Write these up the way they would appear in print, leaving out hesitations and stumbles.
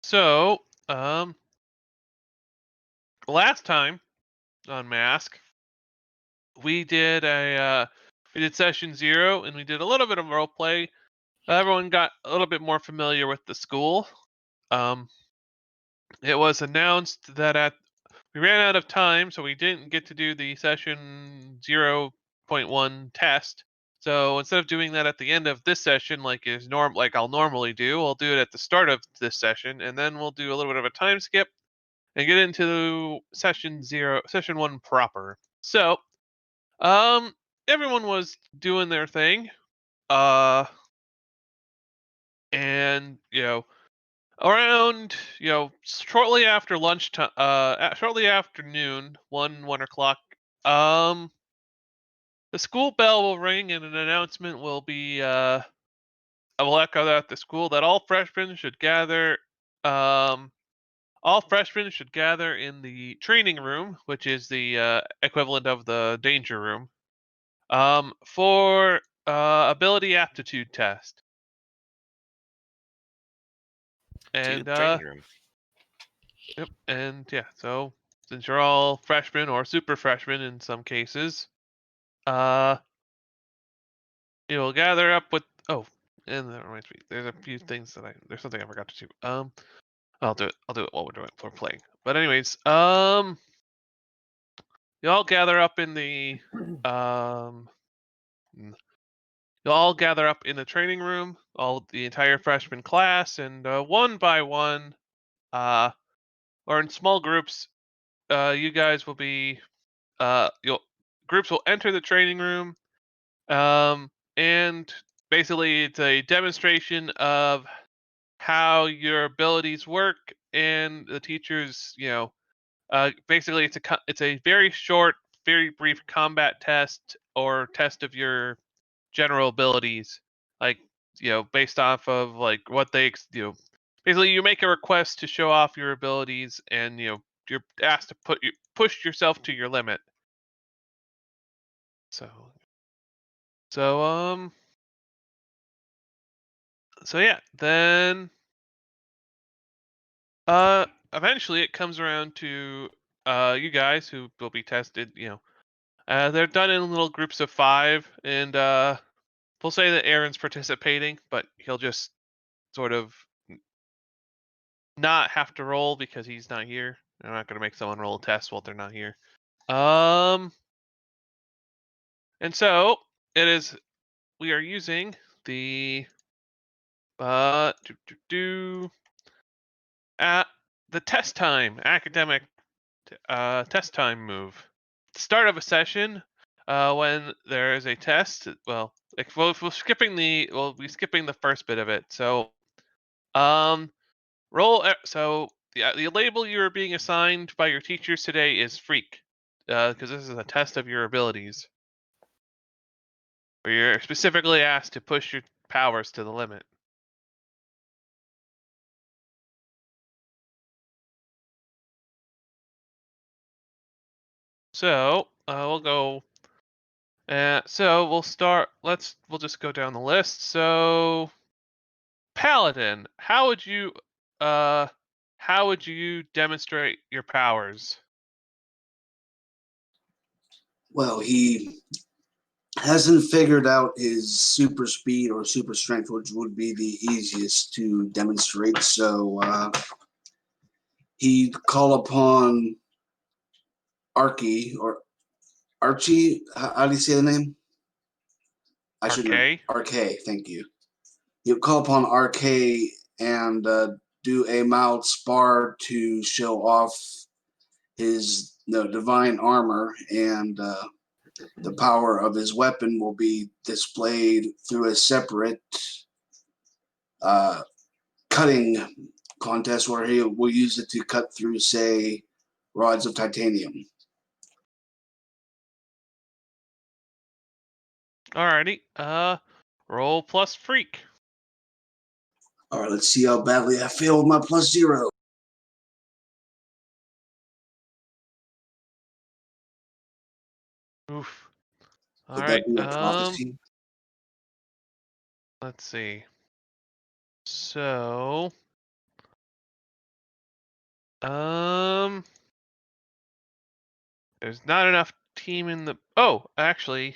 So, last time on Mask, we did we did session 0, and we did a little bit of role play. Everyone got a little bit more familiar with the school. Um, it was announced that we ran out of time, so we didn't get to do the session 0.1 test. So instead of doing that at the end of this session, like I'll normally do, I'll do it at the start of this session, and then we'll do a little bit of a time skip and get into session 1 proper. So, um, everyone was doing their thing, uh, and around shortly after lunchtime, shortly after noon, 1 o'clock, um, the school bell will ring and an announcement will be I will echo that at the school that all freshmen should gather. Um, all freshmen should gather in the training room, which is the equivalent of the danger room, for ability aptitude test. To And the training room. yep, and yeah, so since you're all freshmen or super freshmen in some cases, uh, you'll gather up with. Oh, and that reminds me, there's a few things there's something I forgot to do. I'll do it. I'll do it while we're playing. But anyways, you all gather up in the um. You'll all gather up in the training room, all the entire freshman class, and one by one, uh, or in small groups, you guys will be you'll groups will enter the training room, and basically it's a demonstration of how your abilities work, and the teachers, basically it's a very short, very brief combat test or test of your general abilities, like based off of like what basically you make a request to show off your abilities, and you're asked to push yourself to your limit. So so um so yeah, then eventually it comes around to you guys who will be tested. They're done in little groups of 5, and we'll say that Aaron's participating, but he'll just sort of not have to roll because he's not here. I'm not gonna make someone roll a test while they're not here. Um, and so it is. We are using the uh do, do, do, at the test time academic test time move. Start of a session, when there is a test. Well, if we're skipping we'll be skipping the first bit of it. So um so the label you are being assigned by your teachers today is freak, because this is a test of your abilities, where you're specifically asked to push your powers to the limit. So we'll go. So we'll start. We'll just go down the list. So Paladin, uh how would you demonstrate your powers? Well, he hasn't figured out his super speed or super strength, which would be the easiest to demonstrate. So he'd call upon Archie. How do you say the name? I should know. RK. RK. Thank you. He'll call upon RK and do a mild spar to show off his divine armor, and the power of his weapon will be displayed through a separate uh, cutting contest where he will use it to cut through, say, rods of titanium. Alrighty. Roll plus freak. All right, let's see how badly I fail with my +0. Oof. All Would right. that be a prophecy? Let's see. So There's not enough team in the. Oh, actually,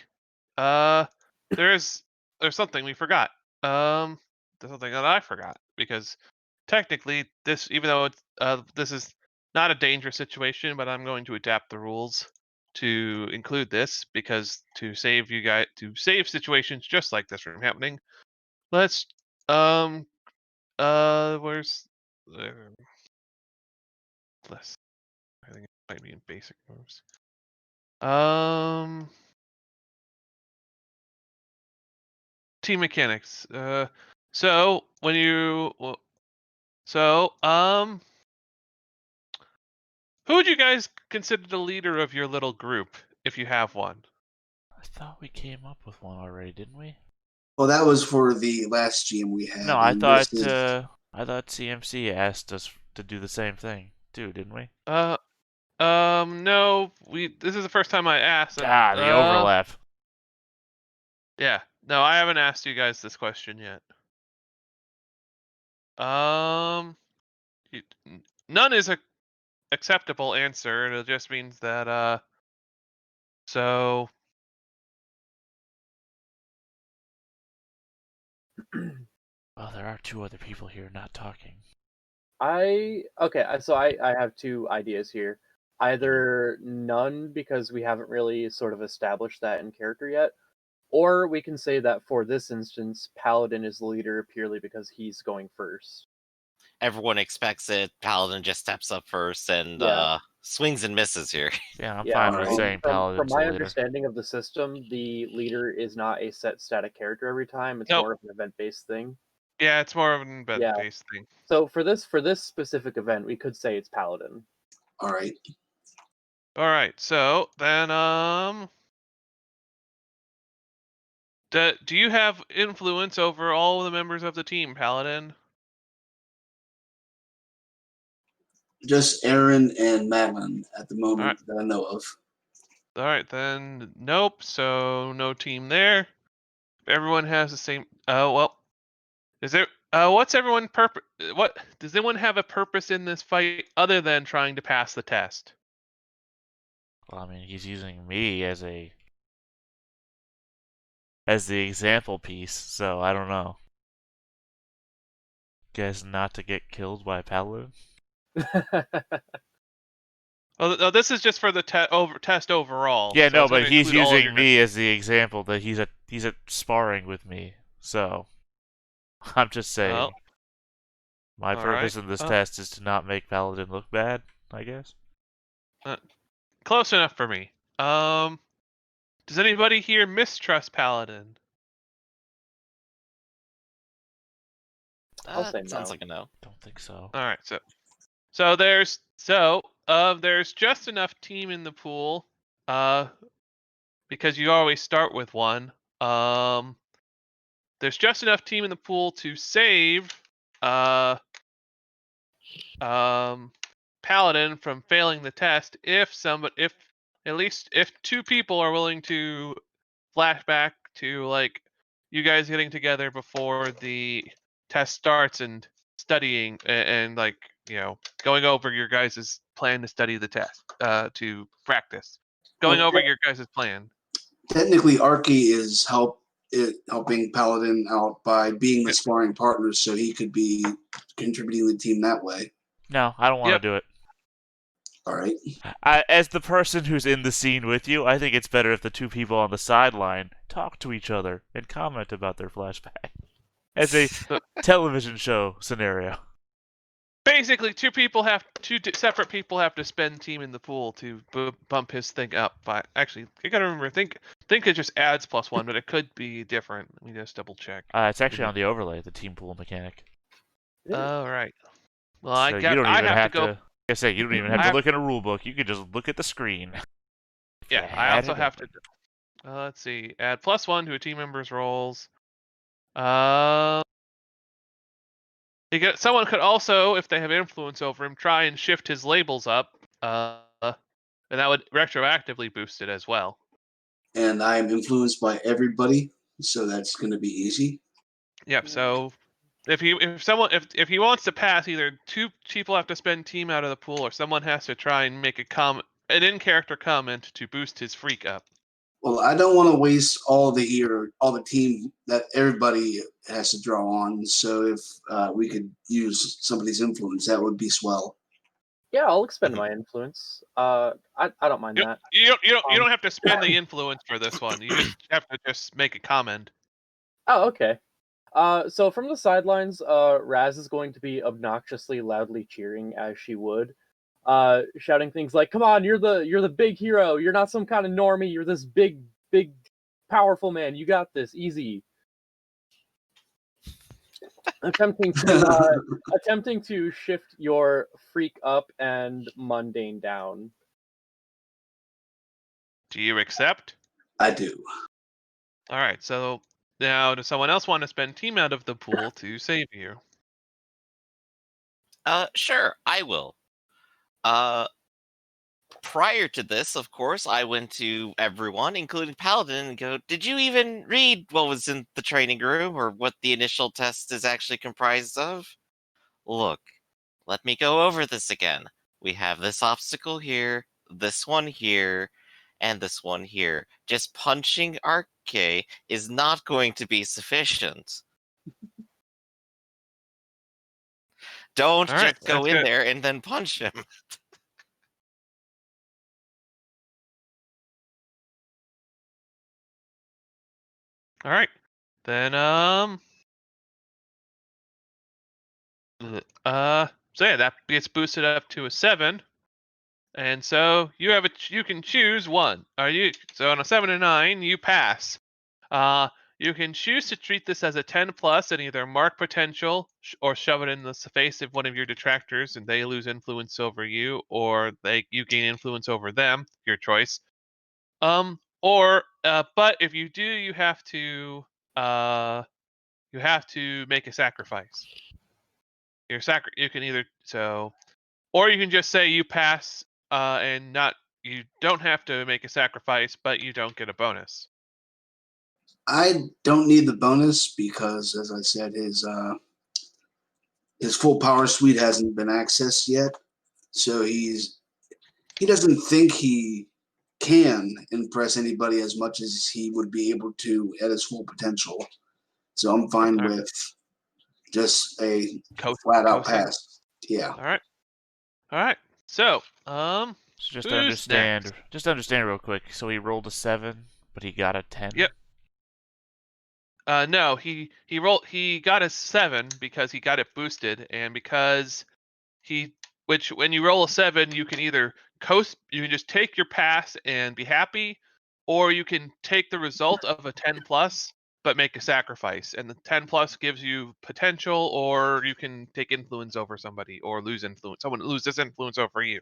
uh, there's something we forgot. There's something that I forgot because technically this, even though it's this is not a dangerous situation, but I'm going to adapt the rules to include this because to save situations just like this from happening. Let's where's less? I think it might be in basic moves. Team mechanics. So when you who would you guys consider the leader of your little group if you have one? I thought we came up with one already, didn't we? Well, that was for the last GM we had. No, I and this thought is, CMC asked us to do the same thing too, didn't we? No. This is the first time I asked. The overlap. Yeah. No, I haven't asked you guys this question yet. None is a acceptable answer. It just means that so Well, there are two other people here not talking. So I have two ideas here. Either none because we haven't really sort of established that in character yet, or we can say that for this instance, Paladin is the leader purely because he's going first. Everyone expects it. Paladin just steps up first and Yeah. swings and misses here. Yeah, I'm Yeah, fine with Alright. saying From Paladin's my the leader. understanding of the system, the leader is not a set static character every time. It's Nope. more of an event-based thing. yeah, it's more of an event-based thing. So for this specific event, we could say it's Paladin. all right. All right. So then do you have influence over all the members of the team, Paladin? Just Aaron and Madeline at the moment that I know of. All right, then nope. So no team there. Everyone has the same. Well, is there? What's everyone purpose? What does anyone have a purpose in this fight other than trying to pass the test? Well, I mean, he's using me as the example piece, so I don't know. Guess not to get killed by Paladin. Oh, this is just for the test overall. Yeah, so no, it's gonna but he's include all of using your me as the example that he's at sparring with me. So I'm just saying, my all purpose right. in this test is to not make Paladin look bad, I guess. Close enough for me. Does anybody here mistrust Paladin? I'll say Sounds no. like a no. Don't think so. All right. So there's just enough team in the pool. Because you always start with one. There's just enough team in the pool to save Paladin from failing the test if at least if two people are willing to flash back to like you guys getting together before the test starts and studying and like going over your guys' plan to study the test to practice going Well, over your guys' plan. Technically, Arky is helping Paladin out by being the sparring partner, so he could be contributing to the team that way. No, I don't want to do it. All right. As the person who's in the scene with you, I think it's better if the two people on the sideline talk to each other and comment about their flashback. As a television show scenario. Basically, two separate people have to spend team in the pool to bump his thing up. But actually, you gotta remember, think it just adds +1, but it could be different. Let me just double check. It's actually on the overlay, the team pool mechanic. All right. Well, So you don't even have to go. to. Like I say, you don't even have to look at a rule book. You can just look at the screen. Yeah, I also have to. Let's see. Add +1 to a team member's rolls. Someone could also, if they have influence over him, try and shift his labels up, and that would retroactively boost it as well. And I'm influenced by everybody, so that's going to be easy. Yep. So If he wants to pass, either two people have to spend team out of the pool, or someone has to try and make an in-character comment to boost his freak up. Well, I don't want to waste all the team that everybody has to draw on. So if we could use somebody's influence, that would be swell. Yeah, I'll expend my influence. I don't mind that. You don't have to spend the influence for this one. You just have to make a comment. Oh, okay. So from the sidelines, Raz is going to be obnoxiously loudly cheering as she would, shouting things like, "Come on, you're the big hero. You're not some kind of normie. You're this big, powerful man. You got this, easy." Attempting to shift your freak up and mundane down. Do you accept? I do. All right. So now, does someone else want to spend team out of the pool to save you? Sure, I will. Prior to this, of course, I went to everyone, including Paladin, and go, "Did you even read what was in the training room or what the initial test is actually comprised of? Look, let me go over this again. We have this obstacle here, this one here, and this one here. Just punching RK is not going to be sufficient. Don't All right, just go that's in good. there and then punch him." All right. Then so yeah, that gets boosted up to a 7. And so you can choose one. So on a 7 and 9, you pass. You can choose to treat this as a 10 plus and either mark potential or shove it in the face of one of your detractors and they lose influence over you, or you gain influence over them, your choice. But if you do, you have to make a sacrifice. You can either or you can just say you pass, and you don't have to make a sacrifice, but you don't get a bonus. I don't need the bonus because, as I said, his full power suite hasn't been accessed yet. So he doesn't think he can impress anybody as much as he would be able to at his full potential. So I'm fine All right. with just a Coasting. flat out pass. Yeah. All right. So, So just to who's next? understand real quick. So he rolled a 7, but he got a 10. Yep. No, he got a 7 because he got it boosted, and because when you roll a 7, you can either you can just take your pass and be happy, or you can take the result of a 10 plus but make a sacrifice, and the 10 plus gives you potential, or you can take influence over somebody or lose influence. Someone loses influence over you.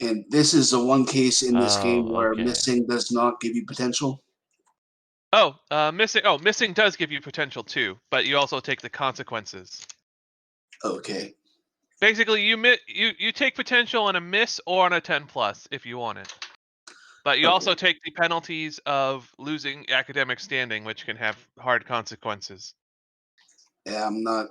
And this is the one case in this game where okay. missing does not give you potential. Missing does give you potential too, but you also take the consequences. Okay. Basically, you take potential on a miss or on a 10 plus if you want it. But you also take the penalties of losing academic standing, which can have hard consequences. Yeah, I'm not.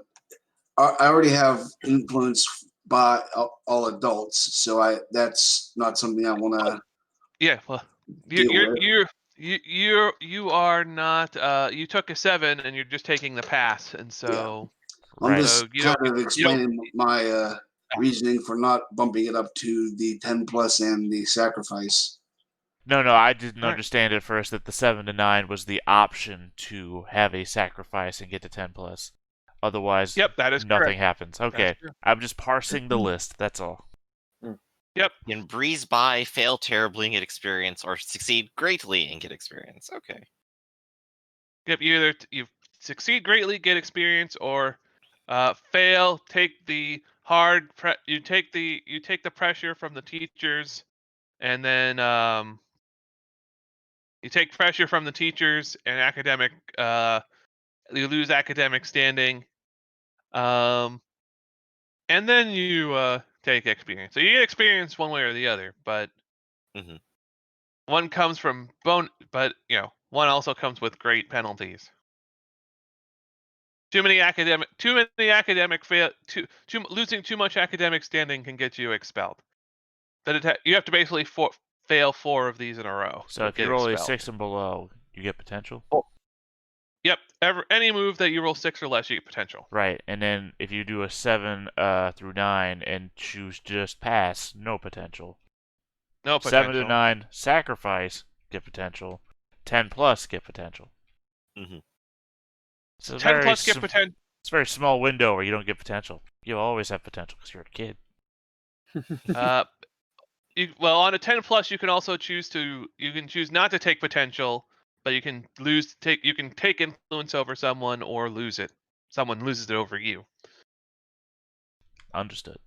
I already have influence by all adults, so that's not something I want to Yeah, well, deal with. you are not. You took a 7, and you're just taking the pass, and so I'm Right. just you kind don't. of explaining my reasoning for not bumping it up to the 10 plus and the sacrifice. No, I didn't All right. understand at first that the 7 to 9 was the option to have a sacrifice and get to 10 plus. Otherwise, Yep, that is nothing correct. happens. Okay, That's true. I'm just parsing the list. That's all. Yep. You can breeze by, fail terribly and get experience, or succeed greatly and get experience. Okay. Yep. You succeed greatly, get experience, or fail, take the you take the pressure from the teachers, and then you take pressure from the teachers and academic. You lose academic standing, um, and then you take experience. So you get experience one way or the other, but hmm one comes from one also comes with great penalties. losing too much academic standing can get you expelled. You have to basically fail 4 of these in a row. So You'll if you get roll a expelled. 6 and below, you get potential? Yep. Any move that you roll 6 or less, you get potential. Right, and then if you do a 7 through 9 and choose just pass, no potential. No 7 potential. to 9, sacrifice, get potential. 10 plus, get potential. Mm-hmm. So 10 plus get potential. It's a very small window where you don't get potential. You always have potential because you're a kid. On a 10 plus, you can also choose not to take potential, but you can take influence over someone or lose it. Someone loses it over you. Understood.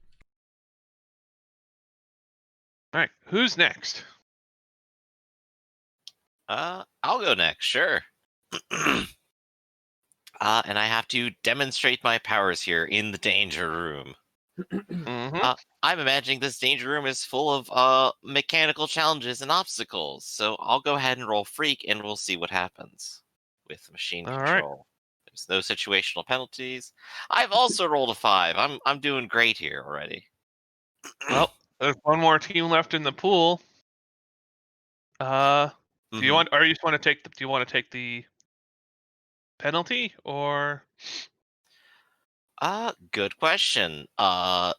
All right, who's next? I'll go next, sure. And I have to demonstrate my powers here in the danger room. Mm-hmm. I'm imagining this danger room is full of mechanical challenges and obstacles, so I'll go ahead and roll freak, and we'll see what happens with machine All right. control. There's no situational penalties. I've also rolled a 5. I'm doing great here already. Well, there's one more team left in the pool. Do you want? Or you just want to take? Do you want to take the penalty or? Good question. I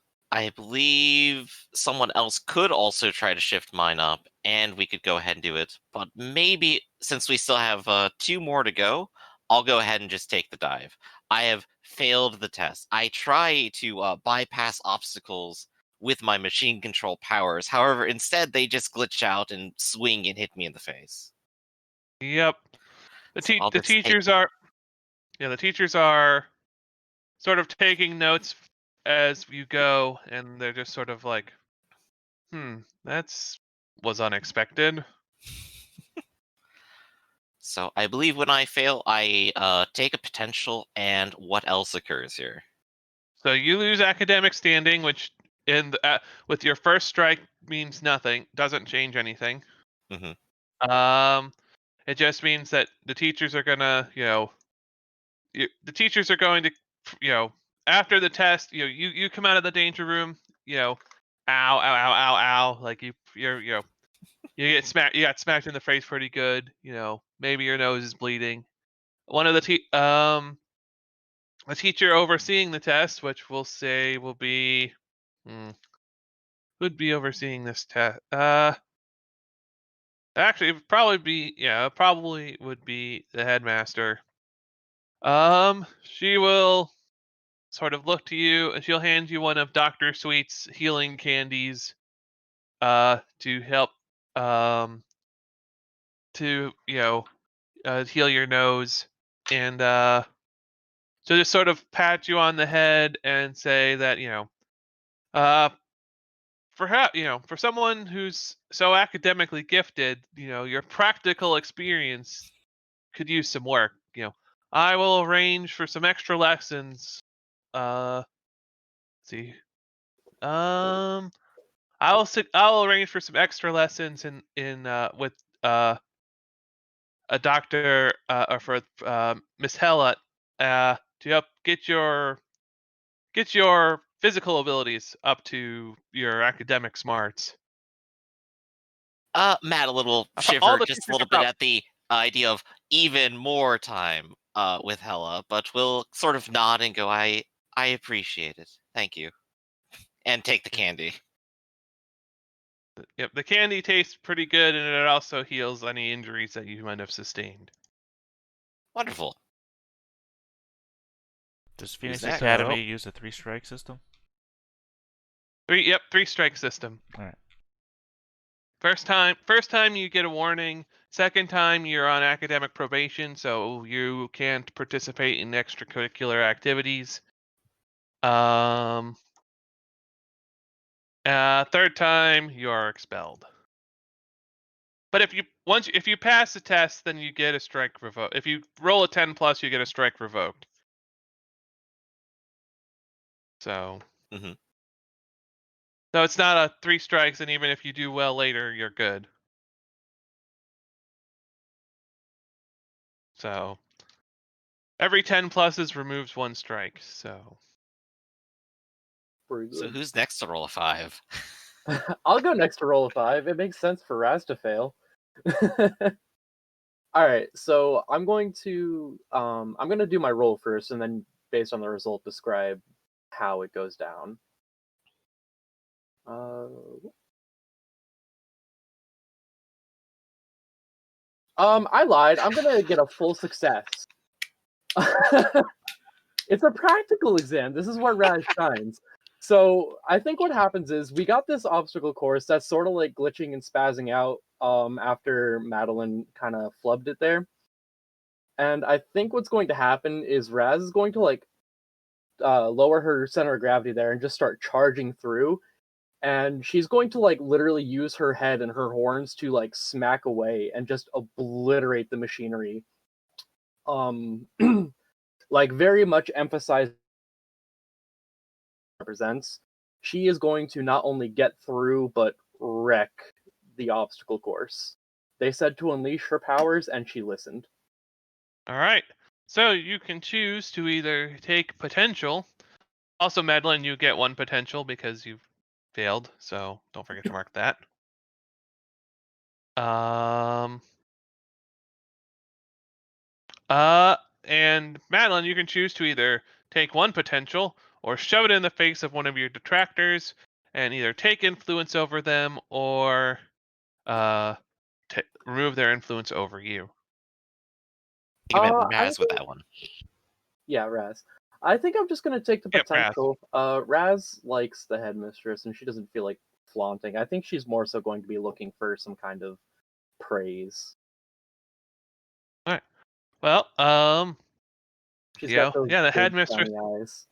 believe someone else could also try to shift mine up, and we could go ahead and do it. But maybe since we still have 2 more to go, I'll go ahead and just take the dive. I have failed the test. I try to bypass obstacles with my machine control powers. However, instead they just glitch out and swing and hit me in the face. Yep. So I'll The just take teachers are. Yeah, the teachers are sort of taking notes as you go, and they're just sort of like, that's was unexpected. So I believe when I fail, I take a potential, and what else occurs here? So you lose academic standing, which with your first strike means nothing, doesn't change anything. Mm-hmm. It just means that the teachers are gonna, the teachers are going to, after the test, you come out of the danger room, ow, ow, ow, ow, ow, like you get smacked, you got smacked in the face pretty good, maybe your nose is bleeding. One of the teacher overseeing the test, which we'll say will be, who'd be overseeing this test? Actually, it probably would be the headmaster. She will sort of look to you, and she'll hand you one of Dr. Sweet's healing candies, to help, to heal your nose, and so just sort of pat you on the head and say that uh, for someone who's so academically gifted, your practical experience could use some work. I will arrange for some extra lessons. Let's see. I'll arrange for some extra lessons in with a doctor, or for Miss Hella, to help get your physical abilities up to your academic smarts. Matt, a little All shiver, the just a teachers little are bit at the idea of even more time with Hella, but we'll sort of nod and go, I appreciate it. Thank you. And take the candy. Yep, the candy tastes pretty good, and it also heals any injuries that you might have sustained. Wonderful. Does Phoenix next? Academy use a 3-strike system? 3-strike system. All right. First time you get a warning. Second time you're on academic probation, so you can't participate in extracurricular activities. Third time you are expelled. But if you pass the test, then you get a strike revoked. If you roll a 10 plus, you get a strike revoked. So. Mm-hmm. So it's not a 3 strikes, and even if you do well later, you're good. So every 10 pluses removes 1 strike. So Pretty So good. who's next to roll a 5? I'll go next to roll a 5. It makes sense for Raz to fail. All right, so I'm going to do my roll first, and then based on the result, describe how it goes down. I lied. I'm gonna get a full success. It's a practical exam. This is where Raz shines. So I think what happens is we got this obstacle course that's sort of like glitching and spazzing out after Madeline kind of flubbed it there. And I think what's going to happen is Raz is going to like lower her center of gravity there and just start charging through. And she's going to like literally use her head and her horns to like smack away and just obliterate the machinery. Like very much emphasize represents. She is going to not only get through but wreck the obstacle course. They said to unleash her powers, and she listened. all right. So you can choose to either take potential. Also, Madeline, you get 1 potential because you've failed. So don't forget to mark that. Um. And Madeline, you can choose to either take 1 potential or shove it in the face of one of your detractors and either take influence over them or uh remove their influence over you. You meant I Raz with that one. Yeah, Raz. I think I'm just gonna take the Yep, Raz. potential. Raz likes the headmistress, and she doesn't feel like flaunting. I think she's more so going to be looking for some kind of praise. Well, She's got those yeah, the big headmistress, shiny eyes.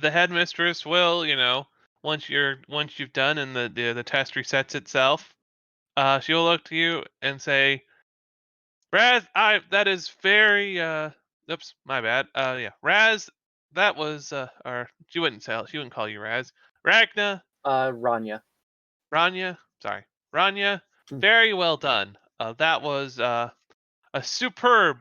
the headmistress will, once you've done and the test resets itself, she'll look to you and say, Raz, that is very oops, my bad. Yeah. Raz, that was or she wouldn't call you Raz. Ragna, Ranya. Ranya, sorry. Ranya, Hmm. very well done. That was a superb,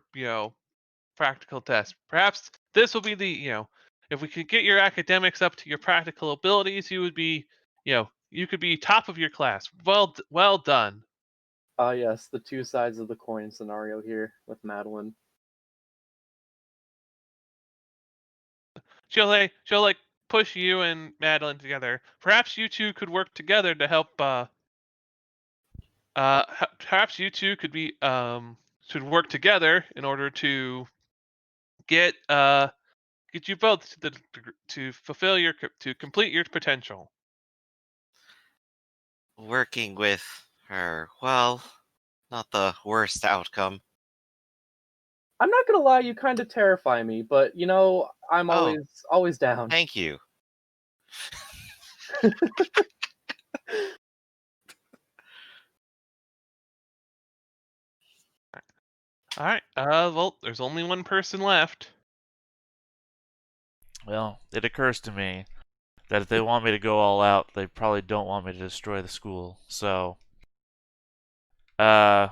practical test. Perhaps this will be the, if we could get your academics up to your practical abilities, you would be, you could be top of your class. Well done. Yes, the two sides of the coin scenario here with Madeline. She'll like push you and Madeline together. Perhaps you two could work together to help. Perhaps you two could be should work together in order to get get you both to to fulfill to complete your potential. Working with her, well, not the worst outcome. I'm not gonna lie, you kind of terrify me, but I'm Oh, always down. thank you. All right. Well, there's only 1 person left. Well, it occurs to me that if they want me to go all out, they probably don't want me to destroy the school. So, uh,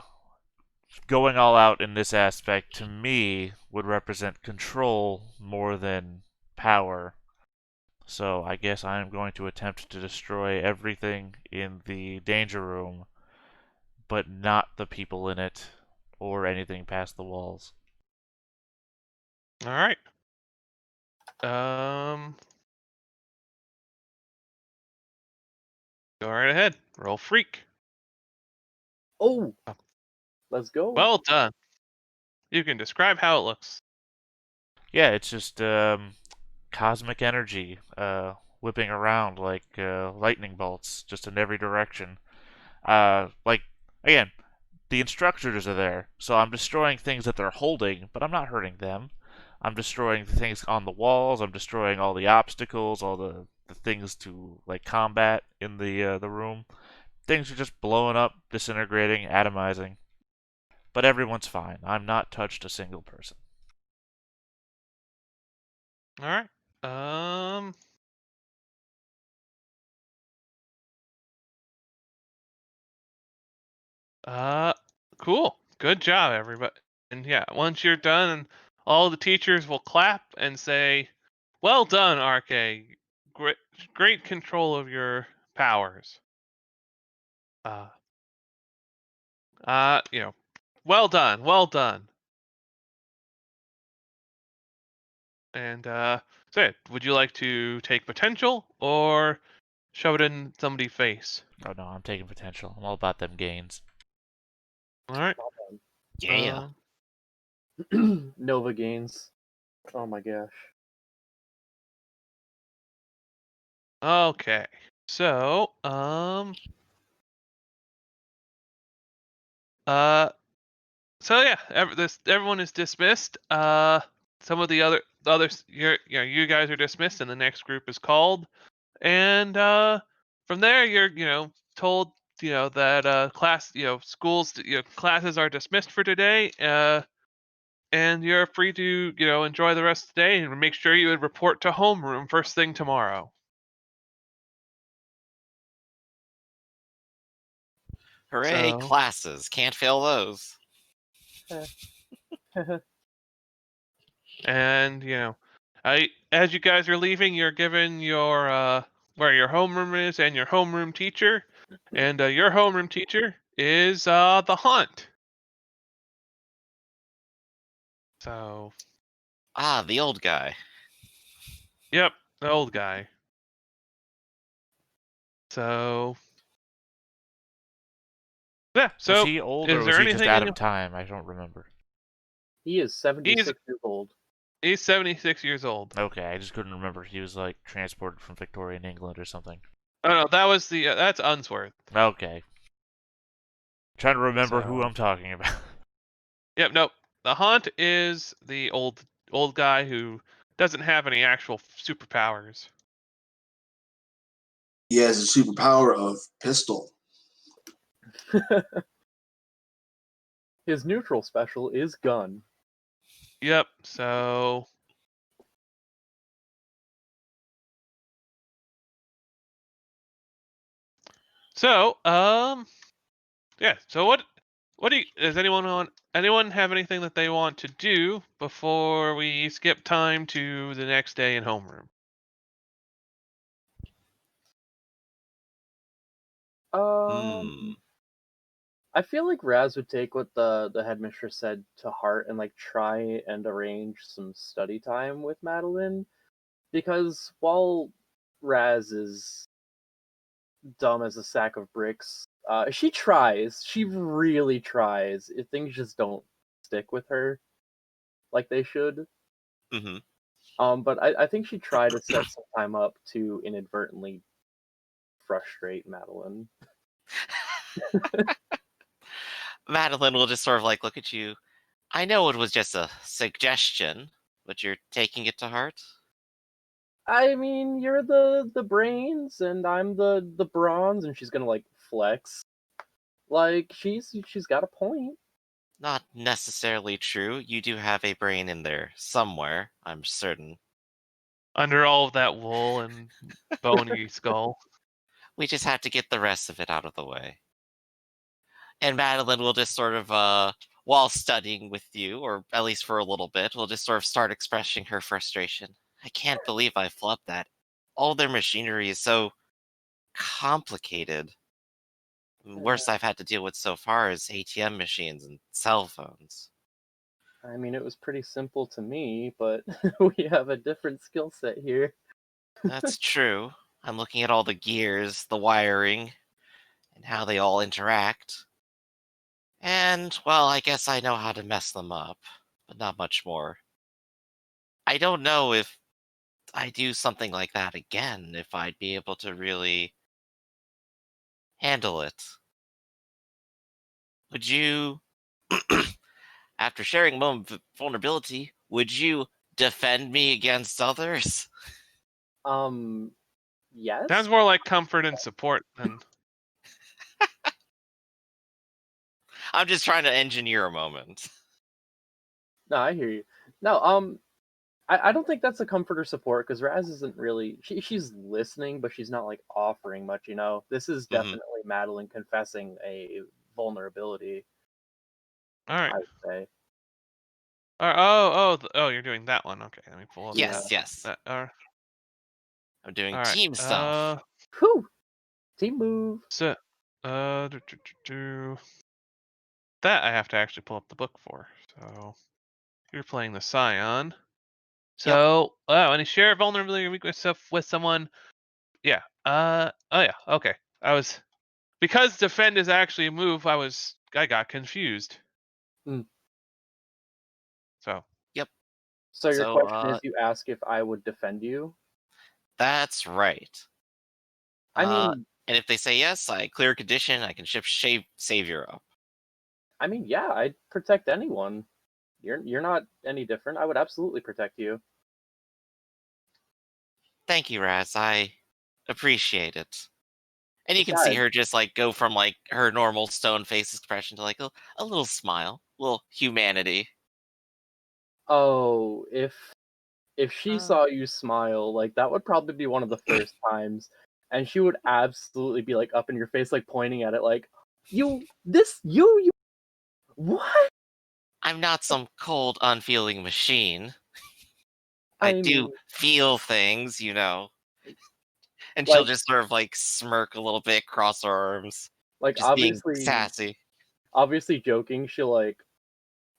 going all out in this aspect to me would represent control more than power. So I guess I am going to attempt to destroy everything in the danger room, but not the people in it or anything past the walls. All right. Um, go right ahead. Roll freak. Oh, Oh, let's go. well done. You can describe how it looks. Yeah, it's just cosmic energy whipping around like lightning bolts just in every direction. Like again, the instructors are there, so I'm destroying things that they're holding, but I'm not hurting them. I'm destroying the things on the walls. I'm destroying all the obstacles, all the things to like combat in the room. Things are just blowing up, disintegrating, atomizing. But everyone's fine. I'm not touched a single person. All right. Um, Uh, cool. Good job, everybody. And yeah, once you're done, all the teachers will clap and say, "Well done, RK. Great, great control of your powers. Uh, you know, well done, well done." And so, yeah, would you like to take potential or shove it in somebody's face? Oh no, I'm taking potential. I'm all about them gains. All right. Yeah. Nova gains. Oh my gosh. Okay. So, uh, so yeah, everyone is dismissed. Some of the others, you guys are dismissed, and the next group is called, and from there you're told that class schools classes are dismissed for today. And you're free to enjoy the rest of the day, and make sure you would report to homeroom first thing tomorrow. Hooray, So, classes. Can't fail those. and as you guys are leaving, you're given your where your homeroom is and your homeroom teacher, and your homeroom teacher is the Haunt. So, Ah, the old guy. yep, the old guy. So, yeah. Was So, he old or is was there he just anything out of time? I don't remember. He is 76 years old. He's 76 years old. Okay, I just couldn't remember. He was like transported from Victorian England or something. Oh no, that was that's Unsworth. Okay. Trying to remember who So, I'm talking about. yep, nope. The Haunt is the old guy who doesn't have any actual superpowers. He has a superpower of pistol. His neutral special is gun. Yep. So, yeah. So what do you, does anyone have anything that they want to do before we skip time to the next day in homeroom? Hmm. I feel like Raz would take what the headmistress said to heart and like try and arrange some study time with Madeline, because while Raz is dumb as a sack of bricks, she tries. She really tries. If things just don't stick with her like they should. Mm-hmm. But I think she tried to set some time up to inadvertently frustrate Madeline. Madeline will just sort of like look at you. I know it was just a suggestion, but you're taking it to heart? I mean, you're the brains, and I'm the bronze, and she's gonna like flex. Like she's got a point. Not necessarily true. You do have a brain in there somewhere, I'm certain. Under all of that wool and bony skull. We just have to get the rest of it out of the way. And Madeline will just sort of, while studying with you, or at least for a little bit, will just sort of start expressing her frustration. I can't believe I flubbed that. All their machinery is so complicated. Worst I've had to deal with so far is ATM machines and cell phones. I mean, it was pretty simple to me, but we have a different skill set here. That's true. I'm looking at all the gears, the wiring, and how they all interact. And, well, I guess I know how to mess them up, but not much more. I don't know if I do something like that again, if I'd be able to really handle it. Would you, after sharing a moment of vulnerability, would you defend me against others? Yes. Sounds more like comfort and support than. I'm just trying to engineer a moment. No, I hear you. No, I don't think that's a comfort or support, because Raz isn't really she's listening, but she's not like offering much. This is Mhm. definitely Madeline confessing a vulnerability. All right. I would say. Oh, you're doing that one. Okay, let me pull up Yeah. Yes. that. I'm doing All right. team stuff. Whew. Team move. So, that I have to actually pull up the book for. So, you're playing the Scion. So, when you share vulnerability or weakness with someone, yeah. Oh yeah. Okay. Because defend is actually a move. I got confused. Hmm. So. Yep. So your So, question is, you ask if I would defend you? That's right. I mean, And if they say yes, I clear a condition. I can ship Savior up. yeah, I'd protect anyone. You're not any different. I would absolutely protect you. Thank you, Raz. I appreciate it. And you can see Besides, her just like go from like her normal stone face expression to like a little smile, a little humanity. oh, if she Uh, saw you smile, like that would probably be one of the first times, and she would absolutely be like up in your face, like pointing at it, like you what? I'm not some cold, unfeeling machine. I I do mean, feel things, And she'll like just sort of like smirk a little bit, cross her arms, like just being obviously sassy. obviously joking. She'll like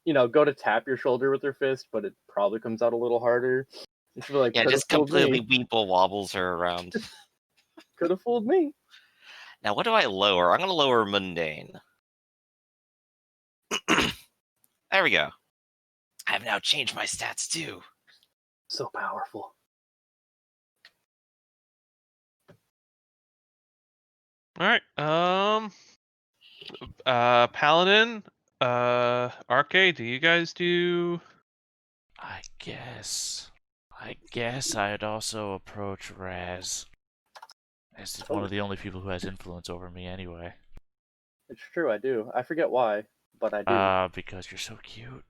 go to tap your shoulder with her fist, but it probably comes out a little harder. And she'll be like, Yeah, could have just fooled completely me. weeple wobbles her around. Could have fooled me. Now, what do I lower? I'm going to lower mundane. There we go. I have now changed my stats too. So powerful. All right. Paladin, Arcade, do you guys do? I guess I'd also approach Raz, as he's one of the only people who has influence over me anyway. It's true, I do. I forget why, but I do. Because you're so cute.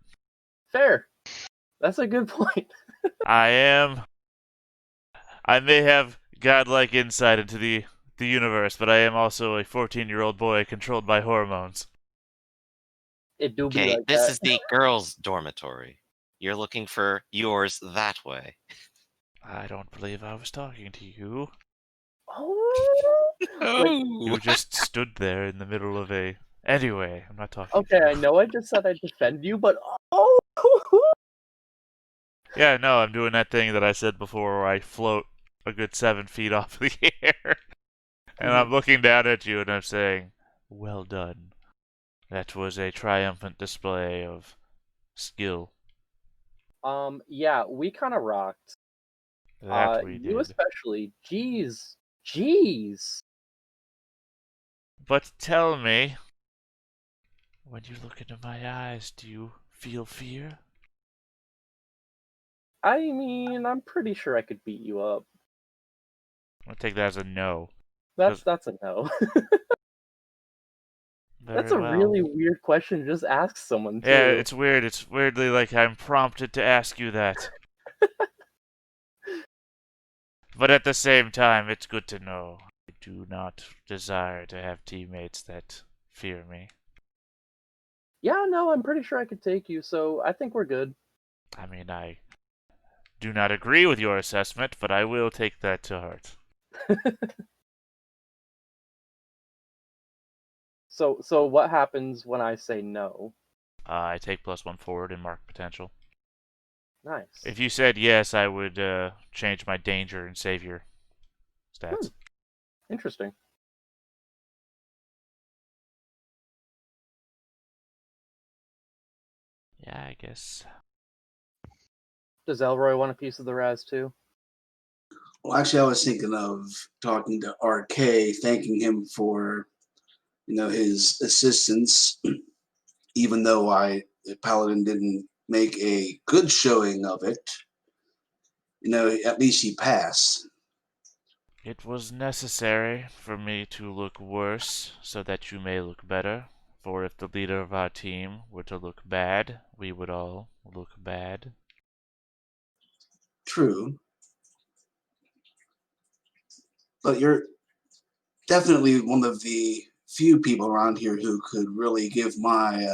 Fair. That's a good point. I am. I may have godlike insight into the universe, but I am also a 14-year-old boy controlled by hormones. It do be Okay, like this that. is the girls' dormitory. You're looking for yours that way. I don't believe I was talking to you. Oh, like You just stood there in the middle of a. Anyway, I'm not talking okay, to I you. know I just said I'd defend you, but oh, Yeah, no, I'm doing that thing that I said before where I float a good 7 feet off the air. And I'm looking down at you and I'm saying, well done. That was a triumphant display of skill. yeah, we kind of rocked. That we You did. especially. Jeez. But tell me, when you look into my eyes, do you feel fear? I mean, I'm pretty sure I could beat you up. I'll take that as a no. That's a no. That's Very a well. really weird question to just ask someone Yeah, too. it's weird. It's weirdly like I'm prompted to ask you that. But at the same time, it's good to know. I do not desire to have teammates that fear me. Yeah, no, I'm pretty sure I could take you, so I think we're good. I mean, I do not agree with your assessment, but I will take that to heart. So what happens when I say no? I take +1 forward and mark potential. Nice. If you said yes, I would change my danger and savior stats. Interesting. Yeah, I guess. Does Elroy want a piece of the Raz too? Well, actually, I was thinking of talking to RK, thanking him for his assistance, even though Paladin didn't make a good showing of it. At least he passed. It was necessary for me to look worse so that you may look better. For if the leader of our team were to look bad, we would all look bad. True, but you're definitely one of the few people around here who could really give my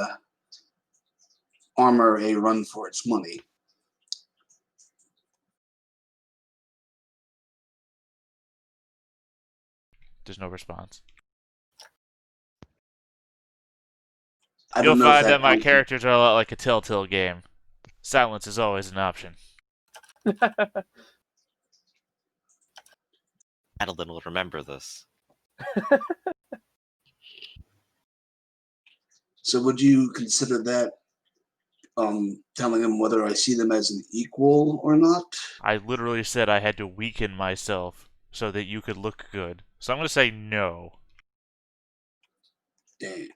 armor a run for its money. There's no response. I You'll don't know if find that that my counts. characters are a lot like a Telltale game. Silence is always an option. Adeline will remember this. So would you consider that telling them whether I see them as an equal or not? I literally said I had to weaken myself so that you could look good. So I'm going to say no. Damn.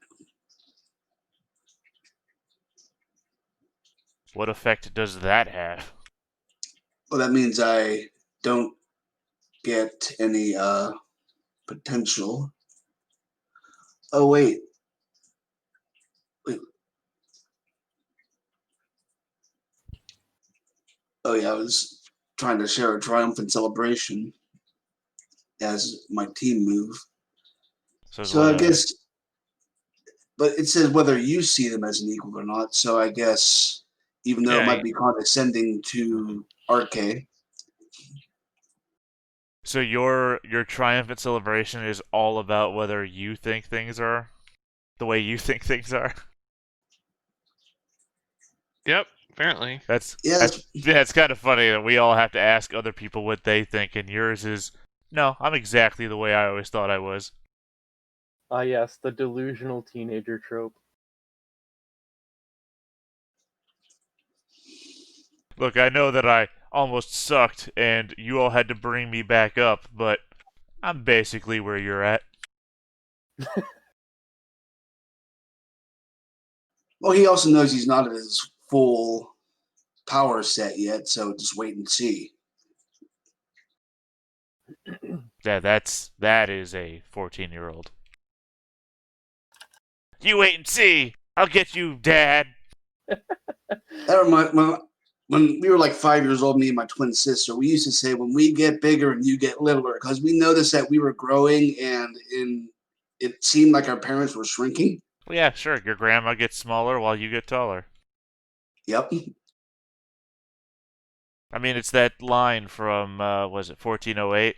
What effect does that have? Well, that means I don't get any potential. Oh wait. Oh yeah, I was trying to share a triumphant celebration as my team move. So I guess, but it says whether you see them as an equal or not. So I guess, even though it Yeah, might be condescending to RK, So your triumphant celebration is all about whether you think things are the way you think things are. Yep, apparently. That's yeah, it's kind of funny that we all have to ask other people what they think, and yours is no, I'm exactly the way I always thought I was. Ah, yes, the delusional teenager trope. Look, I know that I almost sucked and you all had to bring me back up, but I'm basically where you're at. well, he also knows he's not at his full power set yet, so just wait and see. Yeah, that is a 14-year-old. You wait and see. I'll get you, Dad. That reminds when we were like 5 years old, me and my twin sister, we used to say, when we get bigger and you get littler, because we noticed that we were growing and it seemed like our parents were shrinking. Well, yeah, sure. Your grandma gets smaller while you get taller. Yep. I mean, it's that line from was it 1408?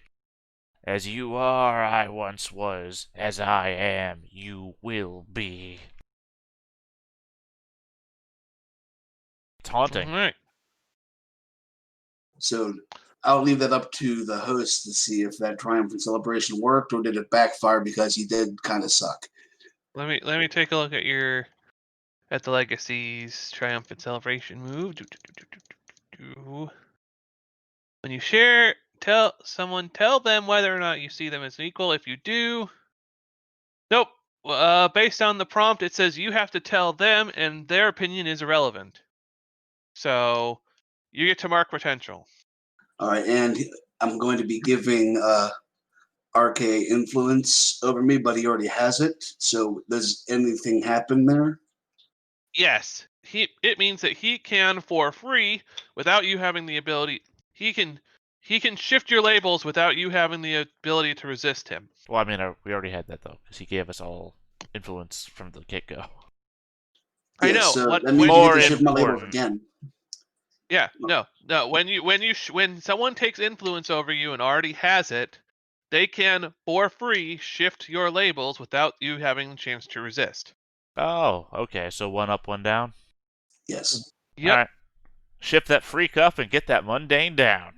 As you are, I once was. As I am, you will be. It's haunting. All right. So I'll leave that up to the host to see if that triumphant celebration worked or did it backfire because he did kind of suck. Let me take a look at the legacies triumphant celebration move. When you share, tell them whether or not you see them as equal. If you do, nope. Based on the prompt, it says you have to tell them, and their opinion is irrelevant. So you get to mark potential. All right, and I'm going to be giving RK influence over me, but he already has it. So does anything happen there? Yes, it means that he can, for free, without you having the ability, he can shift your labels without you having the ability to resist him. Well, I mean, we already had that though, because he gave us all influence from the get-go. I Yeah, know. so What that means when you More get to shift my labels important. again. Yeah, no. When someone takes influence over you and already has it, they can, for free, shift your labels without you having the chance to resist. Oh, okay. So one up, one down. Yes. All Yep. right. Shift that freak up and get that mundane down.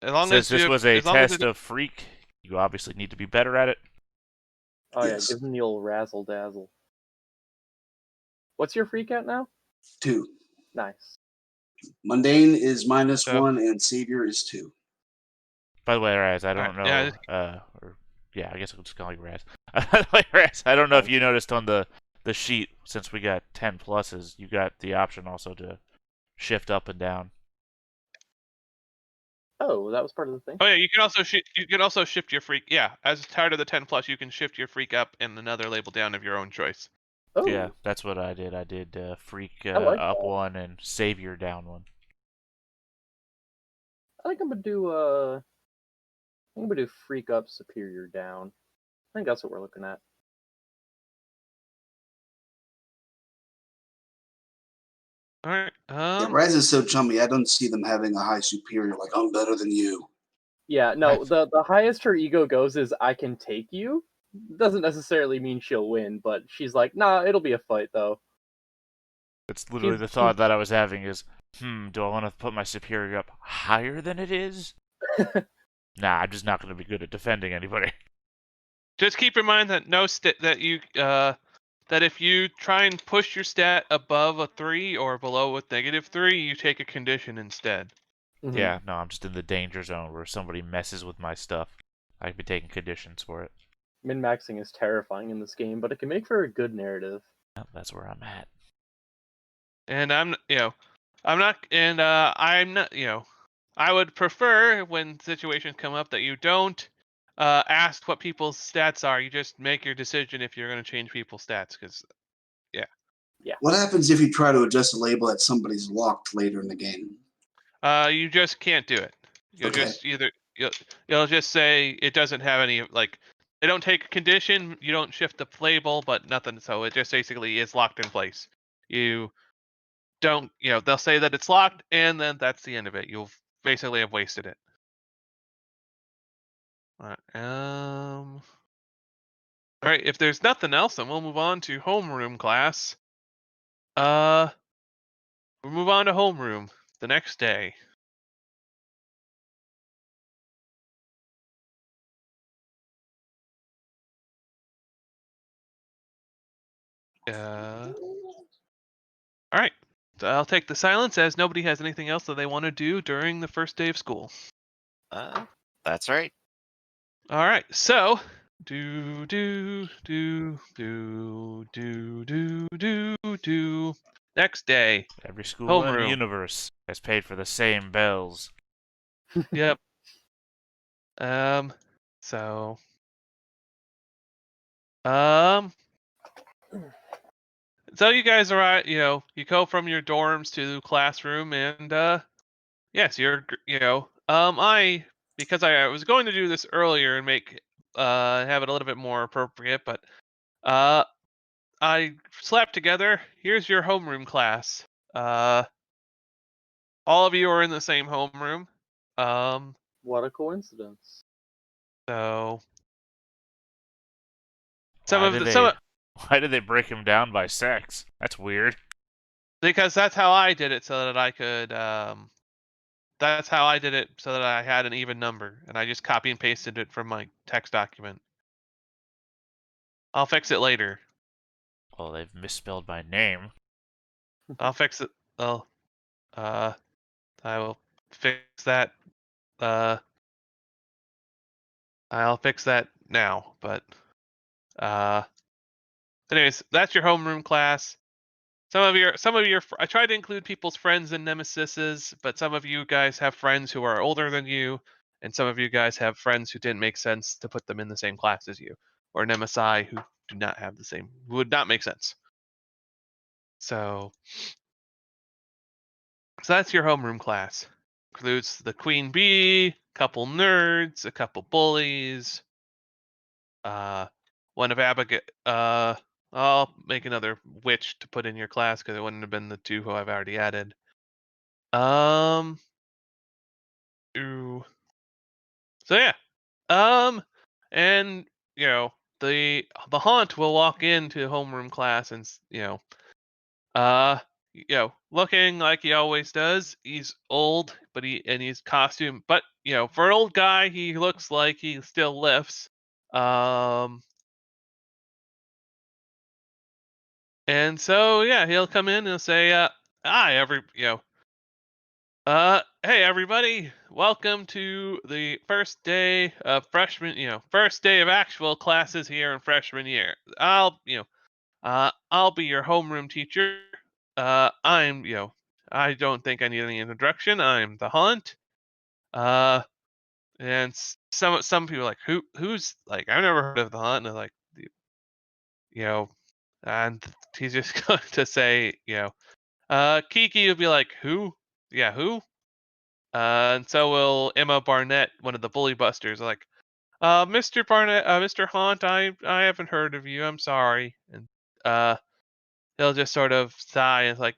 As long Since as this you, was a as long as test it, of freak, you obviously need to be better at it. Oh yeah, Yes. give him the old razzle dazzle. What's your freak out now? 2. Nice. Mundane is so, -1 and Savior is 2. By the way, Raz, I all right, don't yeah, know. Yeah, I guess I'll just call you Raz. By the way, Raz, I don't know if you noticed on the sheet, since we got 10 pluses, you got the option also to shift up and down. Oh, that was part of the thing. Oh yeah, you can also shift your freak. Yeah, as part of the 10+, you can shift your freak up and another label down of your own choice. Oh, Yeah, that's what I did. I did freak I like up that. one and savior down one. I think I'm gonna do freak up, superior down. I think that's what we're looking at. All right. Yeah, Raz is so chummy. I don't see them having a high superior like I'm better than you. Yeah, no, Right. the highest her ego goes is I can take you. Doesn't necessarily mean she'll win, but she's like, nah, it'll be a fight though. It's literally the She's thought that I was having is, do I want to put my superior up higher than it is? Nah, I'm just not going to be good at defending anybody. Just keep in mind that that if you try and push your stat above a 3 or below with -3, you take a condition instead. Mhm. Yeah, no, I'm just in the danger zone where somebody messes with my stuff. I could be taking conditions for it. Min-maxing is terrifying in this game, but it can make for a good narrative. Yeah, that's where I'm at. And I'm not, I would prefer when situations come up that you don't ask what people's stats are. You just make your decision if you're going to change people's stats, because What happens if you try to adjust a label that somebody's locked later in the game? you just can't do it. You'll Okay. just you'll just say it doesn't have any, like, they don't take a condition. You don't shift the label, but nothing. So it just basically is locked in place. You don't, they'll say that it's locked, and then that's the end of it. You'll basically have wasted it. All right. All right. If there's nothing else, then we'll move on to homeroom class. We'll move on to homeroom the next day. All right. So I'll take the silence as nobody has anything else that they want to do during the first day of school. That's right. All right. So do. Next day, Every school in the homeroom. universe has paid for the same bells. Yep. So um so you guys are you go from your dorms to the classroom, and yes, I, because I was going to do this earlier and make have it a little bit more appropriate, but uh I slapped together, here's your homeroom class. Uh all of you are in the same homeroom. Um What a coincidence. so some Why of did the some they why did they break him down by sex? That's weird. because that's how I did it, so that I could that's how I did it, so that I had an even number, and I just copy and pasted it from my text document. I'll fix it later. Well, they've misspelled my name. I'll fix it. Well, uh, I will fix that. Uh, I'll fix that now. But uh, anyways, that's your homeroom class. Some of your. I tried to include people's friends and nemesises, but some of you guys have friends who are older than you, and some of you guys have friends who didn't make sense to put them in the same class as you, or nemesi who do not have the same, would not make sense. So that's your homeroom class. Includes the queen bee, couple nerds, a couple bullies, one of Abigail. I'll make another witch to put in your class because it wouldn't have been the two who I've already added. Ooh. So yeah. And the haunt will walk into homeroom class and Uh, looking like he always does. He's old, but he's costume. But for an old guy, he looks like he still lifts. Um, and so yeah, he'll come in and say, "Hi, hey everybody, welcome to the first day of first day of actual classes here in freshman year. I'll be your homeroom teacher. I don't think I need any introduction. I'm the Haunt. Uh, and some people are like, who's like, I've never heard of the Haunt, and they're like, you know, and he's just going to say, Kiki will be like, who? Yeah, who? And so will Emma Barnett, one of the bully busters, like, Mr. Barnett, Mr. Haunt, I haven't heard of you. I'm sorry. And he'll just sort of sigh and like,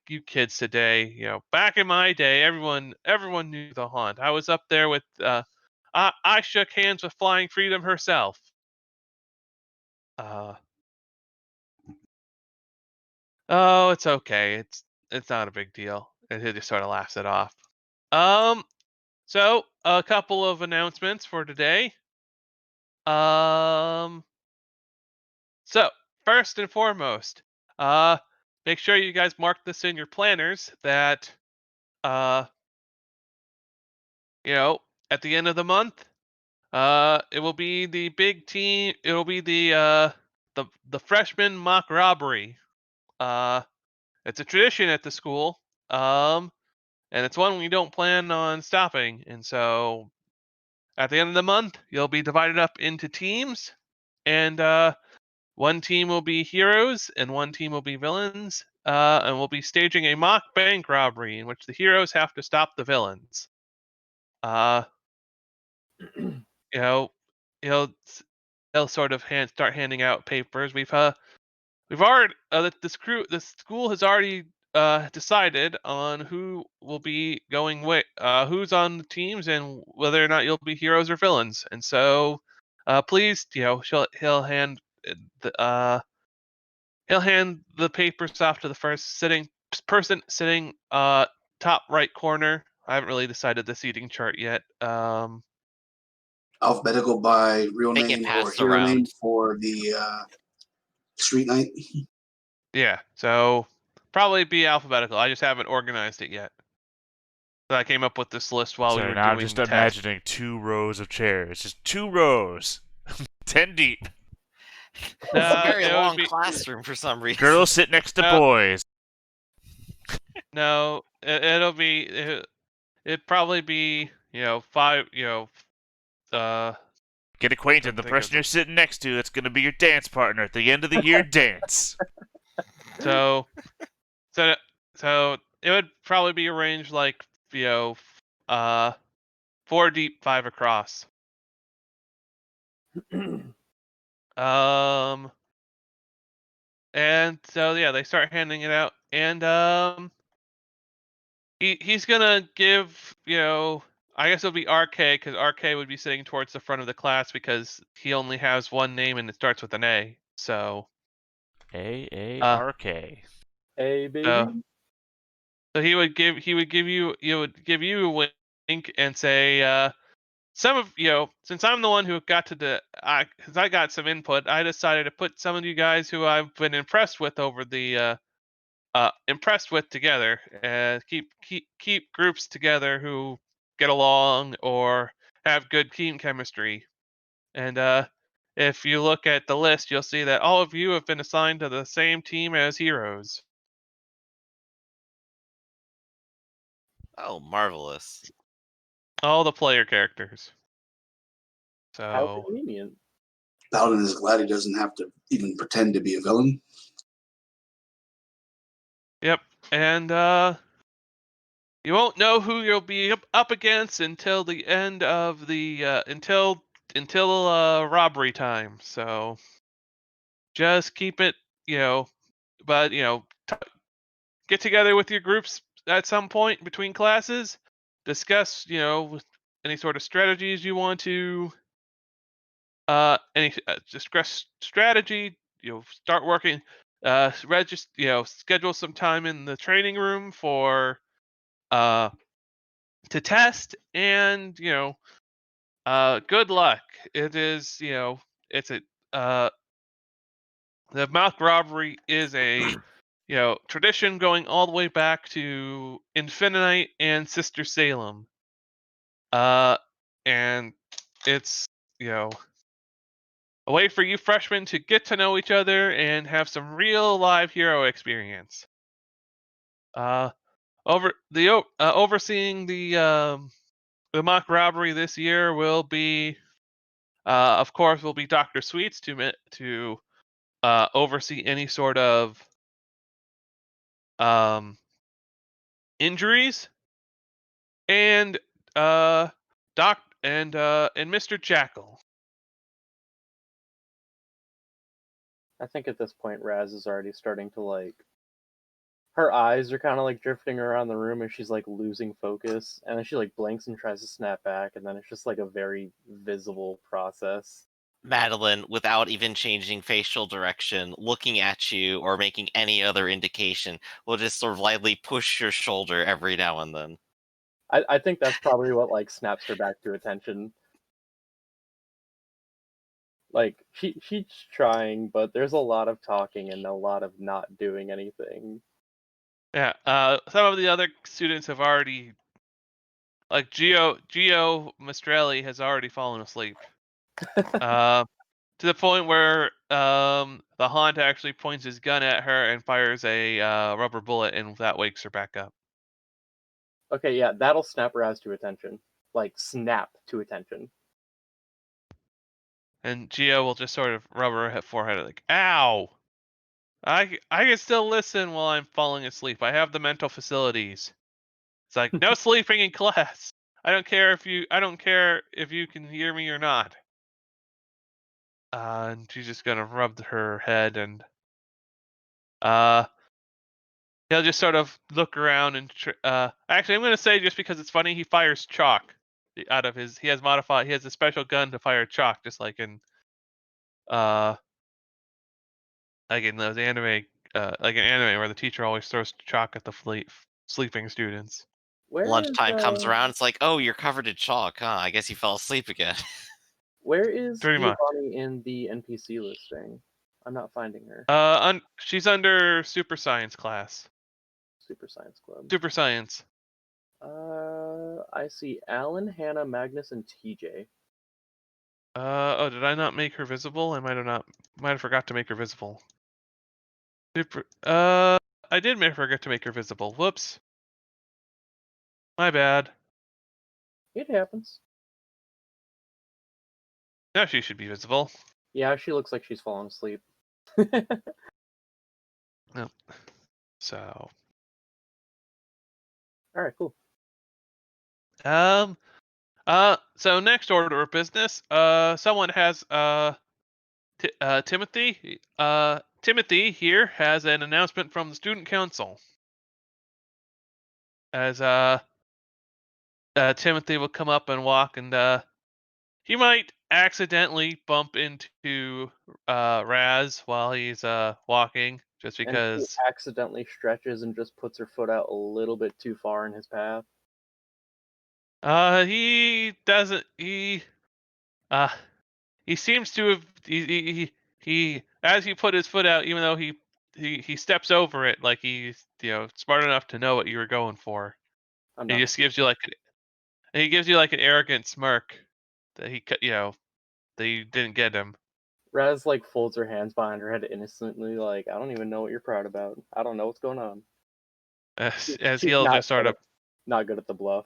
you kids today. Back in my day, everyone knew the haunt. I was up there with I shook hands with Flying Freedom herself. Oh, it's okay. It's not a big deal. And he just sort of laughs it off. So a couple of announcements for today. So first and foremost, make sure you guys mark this in your planners that at the end of the month, it will be the big team. It will be the freshman mock robbery. It's a tradition at the school. And it's one we don't plan on stopping. And so at the end of the month, you'll be divided up into teams, and one team will be heroes and one team will be villains. And we'll be staging a mock bank robbery in which the heroes have to stop the villains. You know, they'll sort of start handing out papers. We've already the school has already decided on who will be going with who's on the teams and whether or not you'll be heroes or villains. And so, please, he'll hand the papers off to the first person sitting top right corner. I haven't really decided the seating chart yet. Alphabetical by real They get name or passed hero name around. for the street night. Yeah, so probably be alphabetical. I just haven't organized it yet. So I came up with this list while we Sorry, were now I'm doing just the test. imagining 2 rows of chairs. Just 2 rows. 10 deep. It's a very It would long be classroom for some reason. Girls sit next to boys. no. It'll be it'd probably be 5. Get acquainted. The person you're sitting next to, that's going to be your dance partner at the end of the year dance. So it would probably be arranged like 4 deep, 5 across. And so yeah, they start handing it out, and he's gonna give I guess it'll be RK because RK would be sitting towards the front of the class because he only has one name and it starts with an A. So A-A-R-K. Hey, baby. so he would give you a wink and say some of since I'm the one who got to because I got some input, I decided to put some of you guys who I've been impressed with over the together, and keep groups together who get along or have good team chemistry. And if you look at the list, you'll see that all of you have been assigned to the same team as heroes. Oh, marvelous. All the player characters. How So convenient. Paladin is glad he doesn't have to even pretend to be a villain. yep, and you won't know who you'll be up against until the end of the until robbery time. So just keep it, but get together with your groups at some point between classes, discuss, any sort of strategies you want to any discuss strategy, start working, register, schedule some time in the training room for to test, and good luck. It is, it's a the mock robbery is a tradition going all the way back to Infinite and Sister Salem. And it's a way for you freshmen to get to know each other and have some real live hero experience. Overseeing the mock robbery this year will be, of course, will be Dr. Sweets to oversee any sort of injuries, and and Mr. Jackal. I think at this point Raz is already starting to Her eyes are kind of like drifting around the room, and she's like losing focus, and then she like blinks and tries to snap back, and then it's just like a very visible process. Madeline, without even changing facial direction, looking at you or making any other indication, will just sort of lightly push your shoulder every now and then. I think that's probably what like snaps her back to attention. Like she's trying, but there's a lot of talking and a lot of not doing anything. Yeah. Some of the other students have already, like Geo Mistrelli has already fallen asleep. To the point where the Haunt actually points his gun at her and fires a rubber bullet, and that wakes her back up. Okay, yeah, that'll snap her ass to attention. Like snap to attention. And Geo will just sort of rub her forehead like, "Ow! I can still listen while I'm falling asleep. I have the mental facilities." It's like, no sleeping in class. I don't care if you can hear me or not. And she's just gonna rub her head, and uh, he'll just sort of look around and actually, I'm gonna say, just because it's funny, he fires chalk out of his. He has a special gun to fire chalk, just uh like in those anime, like an anime where the teacher always throws chalk at the sleeping students. Where is Lunchtime comes around, it's like, oh, you're covered in chalk, huh? I guess you fell asleep again. where is Pretty much. Giovanni in the NPC listing? I'm not finding her. She's under super science class. Super Science Club. Super science. I see Alan, Hannah, Magnus, and TJ. Oh, did I not make her visible? I might have forgot to make her visible. I did forget to make her visible. Whoops. My bad. It happens. Now she should be visible. Yeah, she looks like she's fallen asleep. No. So, Alright, cool. so next order of business, someone has, Timothy, Timothy here has an announcement from the student council. As, Timothy will come up and walk, and, he might accidentally bump into, Raz while he's, walking, just And she because, accidentally stretches and just puts her foot out a little bit too far in his path. he doesn't, uh, he seems to have, as he put his foot out, even though he steps over it, like he's, smart enough to know what you were going for. I'm He not. just gives you like an arrogant smirk that that you didn't get him. Raz like folds her hands behind her head innocently, like, I don't even know what you're proud about. I don't know what's going on. As She's he'll just sort of, not good at the bluff.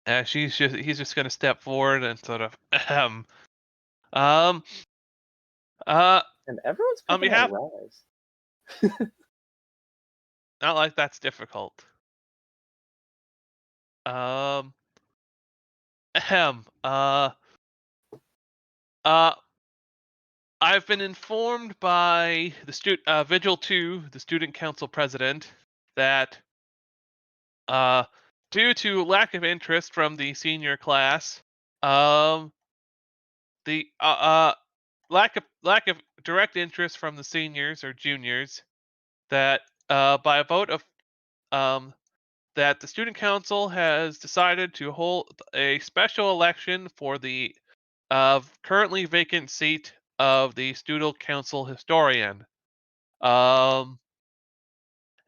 he's just gonna step forward and sort of, um, uh, And everyone's on picking on behalf, Raz. not like that's difficult. Um, ahem, uh, I've been informed by the Vigil 2, the student council president, that uh, due to lack of interest from the senior class, um, the lack of direct interest from the seniors or juniors, that by a vote of um, that the student council has decided to hold a special election for the currently vacant seat of the student council historian. Um,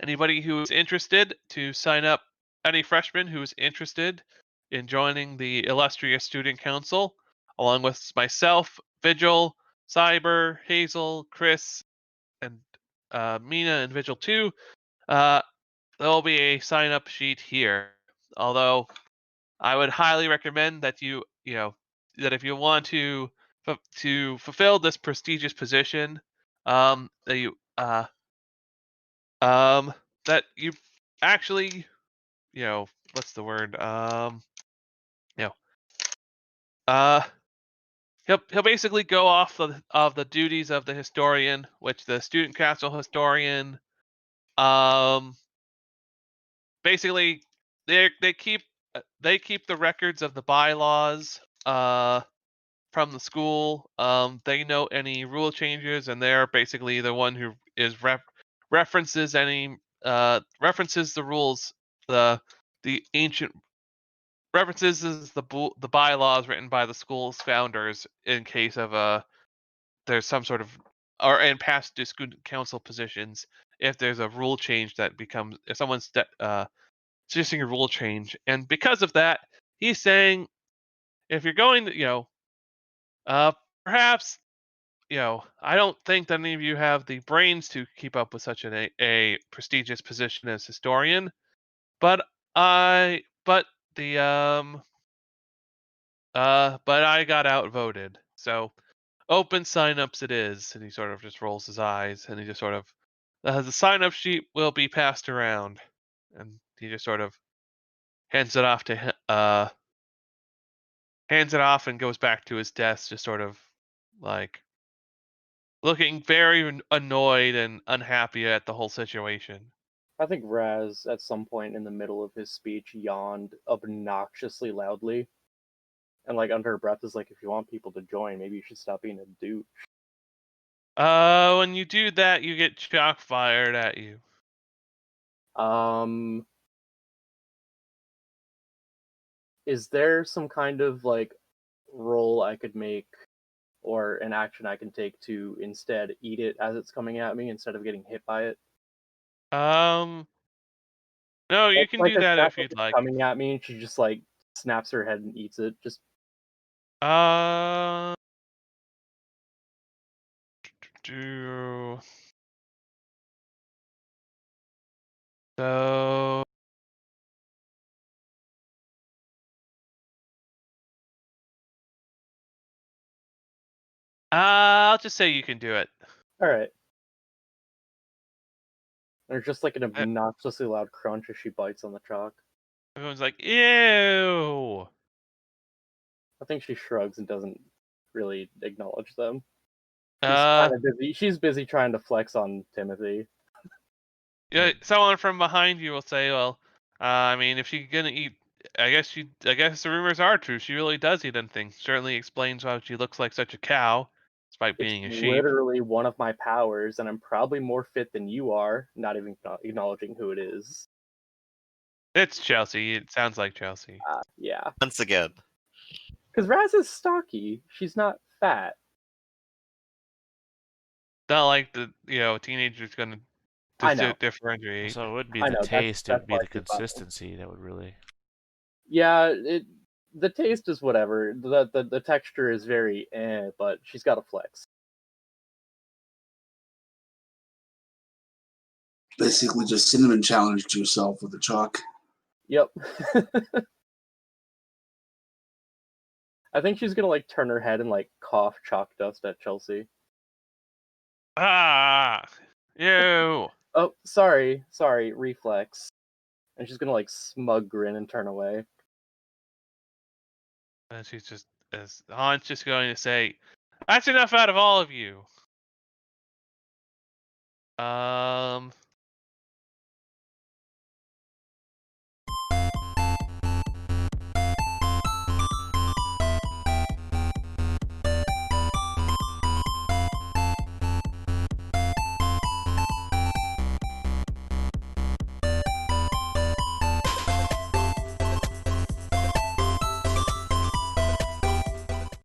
Anybody who is interested to sign up, any freshman who is interested in joining the illustrious student council, along with myself, Vigil, Cyber, Hazel, Chris, and Mina and Vigil 2, there will be a sign up sheet here. Although I would highly recommend that that if you want to fulfill this prestigious position, that you um that you actually, what's the word, you know uh he'll basically go off of the duties of the historian, which the student council historian, basically they keep the records of the bylaws from the school. They know any rule changes, and they're basically the one who is references the rules, the ancient references is the bylaws written by the school's founders in case of there's some sort of, or in past student council positions, if there's a rule change that becomes, if someone's suggesting a rule change. And because of that, he's saying, if you're going to, uh perhaps, I don't think that any of you have the brains to keep up with such a prestigious position as historian, but the but I got outvoted. So open signups it is. And he sort of just rolls his eyes, and he just sort of, the sign-up sheet will be passed around, and he just sort of hands it off to hands it off and goes back to his desk, just sort of like looking very annoyed and unhappy at the whole situation. I think Raz, at some point in the middle of his speech, yawned obnoxiously loudly. And, like, under her breath is like, if you want people to join, maybe you should stop being a douche. When you do that, you get chalk fired at you. Is there some kind of, like, roll I could make or an action I can take to instead eat it as it's coming at me instead of getting hit by it? No, you can Like do a that snap if like you'd it's like. coming at me and she just, like, snaps her head and eats it. Just Uh, do so. I'll just say you can do it. alright. There's just like an Uh, obnoxiously loud crunch as she bites on the chalk. Everyone's like, ew. I think she shrugs and doesn't really acknowledge them. She's Uh, kind of busy. She's busy trying to flex on Timothy. yeah, someone from behind you will say, well, I mean, if she's gonna eat, I guess the rumors are true. She really does eat anything. Certainly explains why she looks like such a cow, despite It's being a sheep. literally one of my powers, and I'm probably more fit than you are. Not even acknowledging who it is. It's Chelsea. It sounds like Chelsea. Yeah. Once again. Because Raz is stocky. She's not fat. Not like the teenager's gonna I know. differentiate. So it wouldn't be I the know. taste; it That's would be why the she's laughing. consistency that would really. Yeah, the taste is whatever. The texture is very but she's got a flex. Basically, just cinnamon challenged yourself with the chalk. Yep. I think she's gonna like turn her head and like cough chalk dust at Chelsea. Ah, ew. Oh, sorry, reflex. And she's gonna like smug grin and turn away. And she's just, as Han's just going to say, that's enough out of all of you.